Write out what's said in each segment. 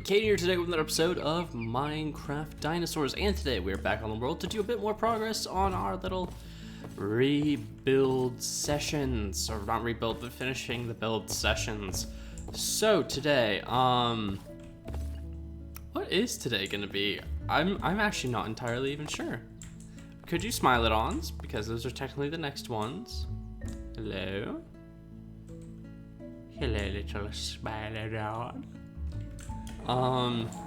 Decay here today with another episode of Minecraft Dinosaurs, and today we're back on the world to do a bit more progress on our little rebuild sessions, or not rebuild, but finishing the build sessions. So today, what is today gonna be? I'm actually not entirely even sure. Could you Smilodons? Because those are technically the next ones. Hello? Hello, little Smilodon.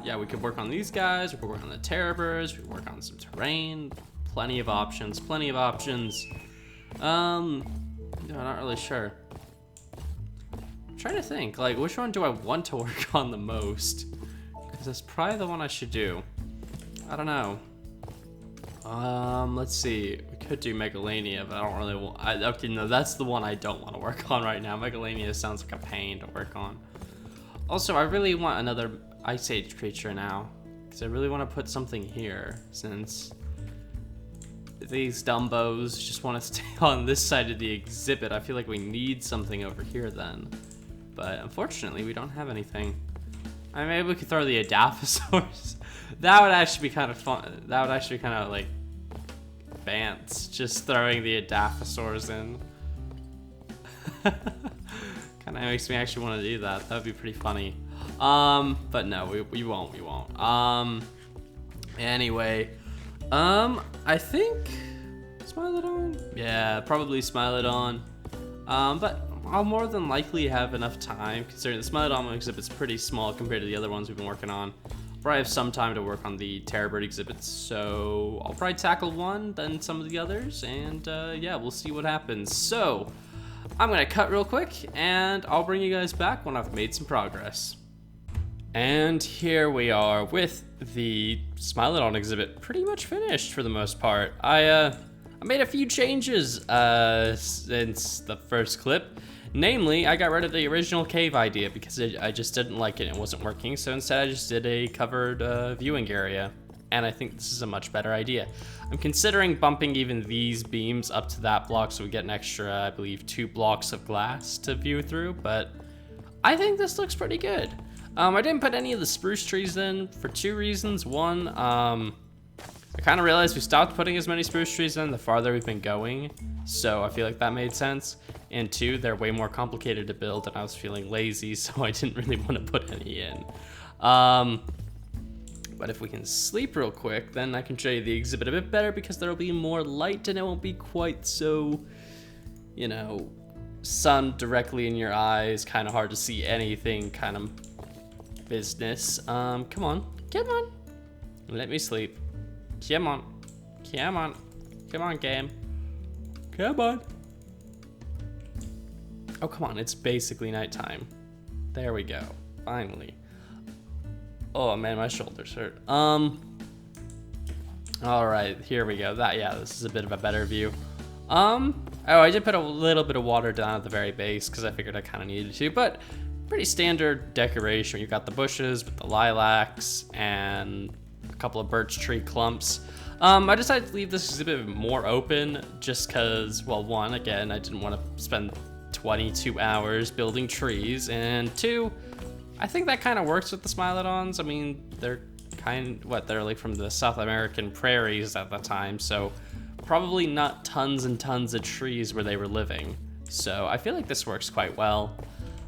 Yeah, we could work on these guys, we could work on the terror birds, we could work on some terrain, plenty of options, no, not really sure. I'm trying to think, like, which one do I want to work on the most? Because that's probably the one I should do. I don't know. Let's see, we could do Megalania, but I don't really want, okay, no, that's the one I don't want to work on right now. Megalania sounds like a pain to work on. Also, I really want another Ice Age creature now, because I really want to put something here, since these Dumbos just want to stay on this side of the exhibit. I feel like we need something over here then, but unfortunately we don't have anything. I mean, maybe we could throw the Adaphosaurs. That would actually be kind of fun. That would actually be kind of like advanced, just throwing the Adaphosaurs in. Kind of makes me actually want to do that. That would be pretty funny. But no, we won't. Anyway, I think Smilodon. Yeah, probably Smilodon. But I'll more than likely have enough time, considering the Smilodon exhibit's pretty small compared to the other ones we've been working on. I'll probably have some time to work on the terror bird exhibits, so I'll probably tackle one, then some of the others, and yeah, we'll see what happens. So I'm gonna cut real quick, and I'll bring you guys back when I've made some progress. And here we are with the Smilodon exhibit pretty much finished for the most part. I made a few changes since the first clip. Namely, I got rid of the original cave idea because I just didn't like it and it wasn't working, so instead I just did a covered viewing area. And I think this is a much better idea. I'm considering bumping even these beams up to that block so we get an extra, I believe, 2 blocks of glass to view through, but I think this looks pretty good. I didn't put any of the spruce trees in for 2 reasons. One, I kind of realized we stopped putting as many spruce trees in the farther we've been going, so I feel like that made sense. And 2, they're way more complicated to build and I was feeling lazy, so I didn't really want to put any in. But if we can sleep real quick, then I can show you the exhibit a bit better because there'll be more light and it won't be quite so, you know, sun directly in your eyes, kind of hard to see anything kind of business. Come on, let me sleep. Come on, game, come on. Oh, come on, it's basically nighttime. There we go, finally. Oh man, my shoulders hurt. All right, here we go. This is a bit of a better view. Oh, I did put a little bit of water down at the very base because I figured I kind of needed to, but pretty standard decoration. You've got the bushes with the lilacs and a couple of birch tree clumps. I decided to leave this exhibit more open just because, well, one, again, I didn't want to spend 22 hours building trees, and 2, I think that kind of works with the Smilodons. I mean, they're they're like from the South American prairies at the time, so probably not tons and tons of trees where they were living. So I feel like this works quite well.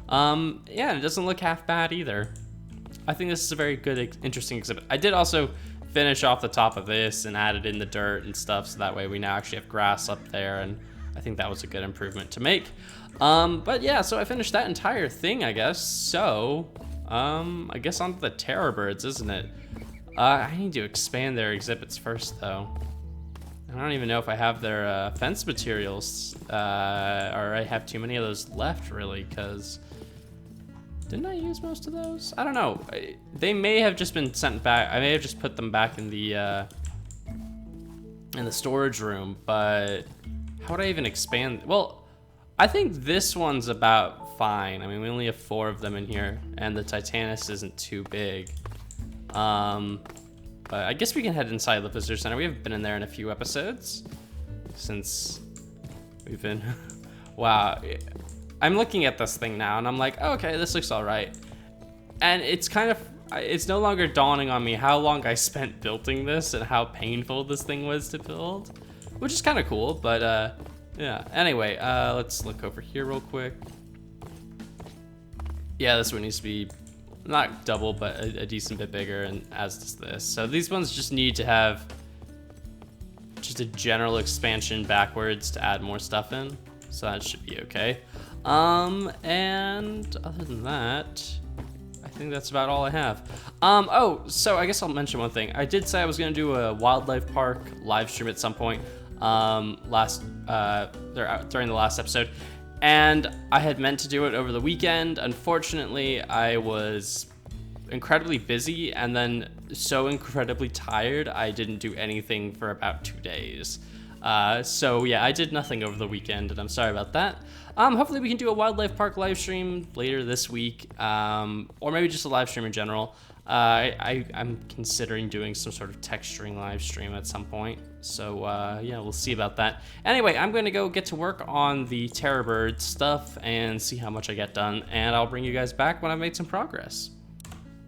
Yeah, it doesn't look half bad either. I think this is a very good, interesting exhibit. I did also finish off the top of this and added in the dirt and stuff, so that way we now actually have grass up there, and I think that was a good improvement to make. But yeah, so I finished that entire thing, I guess. So, I guess on to the terror birds, isn't it? I need to expand their exhibits first, though. I don't even know if I have their fence materials, or I have too many of those left, really, because didn't I use most of those? I don't know. They may have just been sent back. I may have just put them back in the storage room, but how would I even expand? Well, I think this one's about fine. I mean, we only have 4 of them in here, and the Titanus isn't too big. But I guess we can head inside the visitor center. We haven't been in there in a few episodes since we've been. Wow, I'm looking at this thing now, and I'm like, okay, this looks all right. And it's kind of it's no longer dawning on me how long I spent building this and how painful this thing was to build, which is kind of cool, but yeah. Anyway, let's look over here real quick. Yeah, this one needs to be not double, but a decent bit bigger, and as does this. So these ones just need to have just a general expansion backwards to add more stuff in. So that should be okay. And other than that, I think that's about all I have. Oh, so I guess I'll mention one thing. I did say I was gonna do a wildlife park live stream at some point during the last episode, and I had meant to do it over the weekend. Unfortunately, I was incredibly busy and then so incredibly tired I didn't do anything for about 2 days. So yeah, I did nothing over the weekend, and I'm sorry about that. Hopefully we can do a wildlife park live stream later this week, or maybe just a live stream in general. I'm considering doing some sort of texturing live stream at some point. So yeah, we'll see about that. Anyway, I'm going to go get to work on the terror bird stuff and see how much I get done, and I'll bring you guys back when I've made some progress.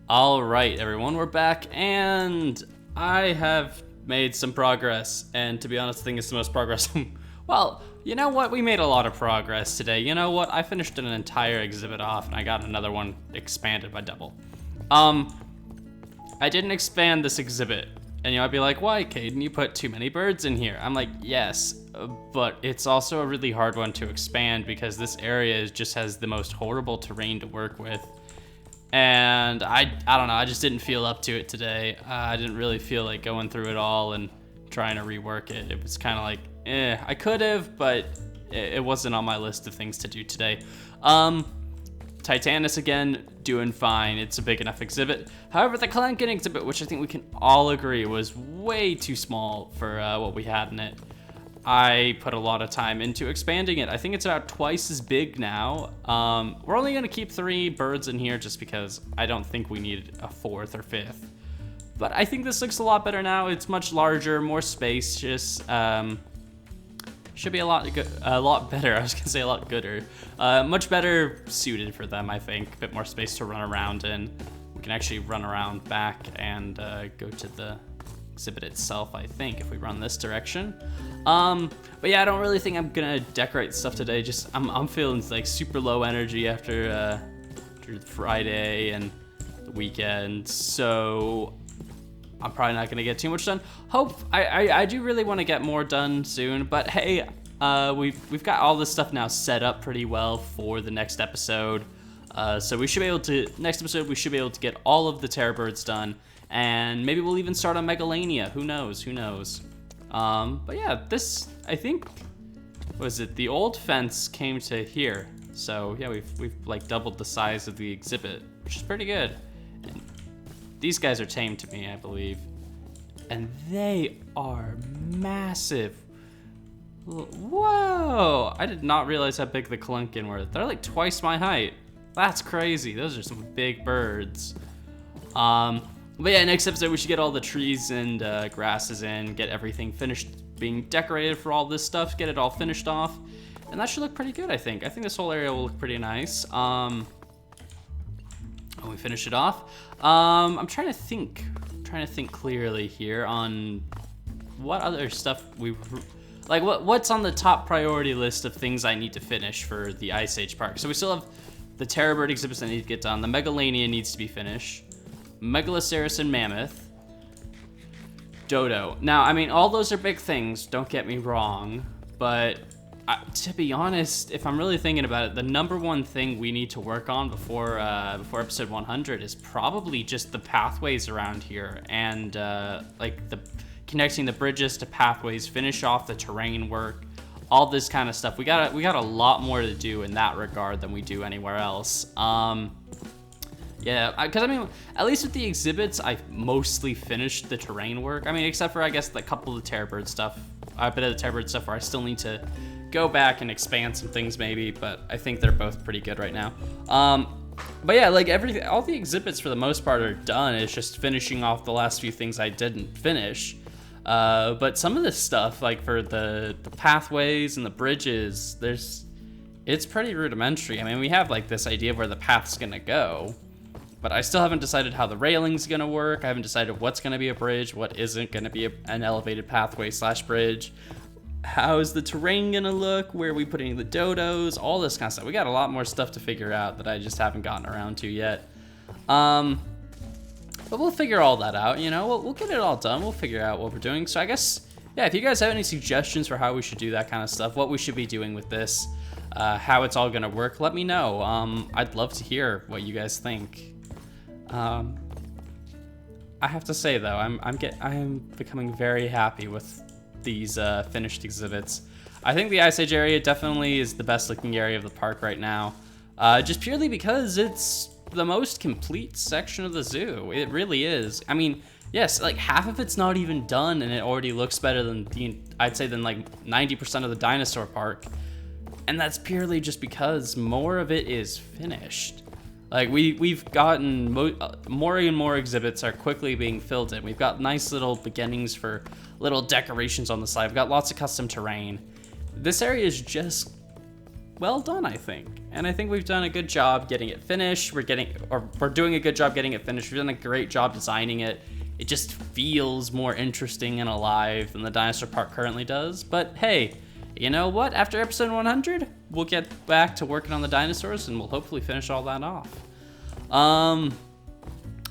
All right, everyone, we're back, and I have made some progress, and to be honest, I think it's the most progress. Well, you know what? We made a lot of progress today. You know what? I finished an entire exhibit off, and I got another one expanded by double. I didn't expand this exhibit, and I'd be like, why, Caden? You put too many birds in here. I'm like, yes, but it's also a really hard one to expand because this area just has the most horrible terrain to work with. And I don't know, I just didn't feel up to it today. I didn't really feel like going through it all and trying to rework it. It was kind of like, I could have, but it wasn't on my list of things to do today. Titanus again, doing fine. It's a big enough exhibit. However, the Kelenken exhibit, which I think we can all agree was way too small for what we had in it. I put a lot of time into expanding it. I think it's about twice as big now. We're only gonna keep 3 birds in here just because I don't think we need a 4th or 5th. But I think this looks a lot better now. It's much larger, more spacious. Should be a lot better. I was gonna say a lot gooder. Much better suited for them, I think. A bit more space to run around in. We can actually run around back and go to the exhibit itself, I think, if we run this direction. But yeah, I don't really think I'm gonna decorate stuff today. Just I'm feeling like super low energy after Friday and the weekend, so I'm probably not gonna get too much done. I do really want to get more done soon, but hey, we've got all this stuff now set up pretty well for the next episode. So we should be able to, next episode, we should be able to get all of the terror birds done, and maybe we'll even start on Megalania. Who knows? But yeah, this, I think, was it the old fence came to here. So yeah, we've like doubled the size of the exhibit, which is pretty good. And these guys are tame to me, I believe. And they are massive. Whoa! I did not realize how big the Kelenken were. They're like twice my height. That's crazy. Those are some big birds. But yeah, next episode we should get all the trees and grasses in, get everything finished being decorated for all this stuff, get it all finished off, and that should look pretty good, I think. I think this whole area will look pretty nice. When we finish it off, I'm trying to think clearly here on what other stuff what's on the top priority list of things I need to finish for the Ice Age Park. So we still have the Terror Bird exhibits that need to get done. The Megalania needs to be finished. Megaloceros and Mammoth. Dodo. Now, I mean, all those are big things, don't get me wrong, but to be honest, if I'm really thinking about it, the number one thing we need to work on before episode 100 is probably just the pathways around here, and like the connecting the bridges to pathways, finish off the terrain work, all this kind of stuff. We got a lot more to do in that regard than we do anywhere else. Yeah, because I mean, at least with the exhibits, I've mostly finished the terrain work. I mean, except for, I guess, the couple of the Terror Bird stuff, a bit of the Terror Bird stuff where I still need to go back and expand some things maybe, but I think they're both pretty good right now. But yeah, like all the exhibits for the most part are done. It's just finishing off the last few things I didn't finish. But some of this stuff, like for the pathways and the bridges, it's pretty rudimentary. I mean, we have like this idea of where the path's gonna go, but I still haven't decided how the railing's gonna work. I haven't decided what's gonna be a bridge, what isn't gonna be an elevated pathway / bridge. How is the terrain gonna look? Where are we putting the dodos? All this kind of stuff. We got a lot more stuff to figure out that I just haven't gotten around to yet. But we'll figure all that out, you know? We'll get it all done. We'll figure out what we're doing. So I guess, yeah, if you guys have any suggestions for how we should do that kind of stuff, what we should be doing with this, how it's all gonna work, let me know. I'd love to hear what you guys think. I have to say though, I am becoming very happy with these finished exhibits. I think the Ice Age area definitely is the best looking area of the park right now, just purely because it's the most complete section of the zoo. It really is. I mean, yes, like half of it's not even done, and it already looks better than I'd say than like 90% of the dinosaur park, and that's purely just because more of it is finished. Like we've gotten more and more exhibits are quickly being filled in. We've got nice little beginnings for little decorations on the side. We've got lots of custom terrain. This area is just well done, I think. And I think we've done a good job getting it finished. We're doing a good job getting it finished. We've done a great job designing it. It just feels more interesting and alive than the dinosaur park currently does. But hey, you know what? After episode 100, we'll get back to working on the dinosaurs and we'll hopefully finish all that off.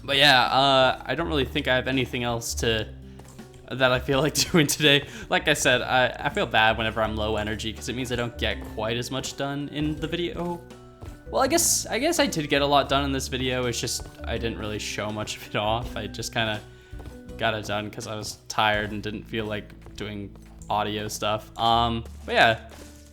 But yeah, I don't really think I have anything else that I feel like doing today. Like I said, I feel bad whenever I'm low energy because it means I don't get quite as much done in the video. Well, I guess I did get a lot done in this video. It's just I didn't really show much of it off. I just kind of got it done because I was tired and didn't feel like doing audio stuff. But yeah,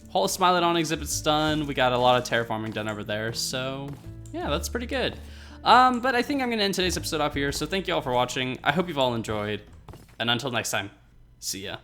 whole Smilodon exhibit's done. We got a lot of terraforming done over there, so yeah, that's pretty good. But I think I'm gonna end today's episode off here, so thank you all for watching. I hope you've all enjoyed, and until next time, see ya.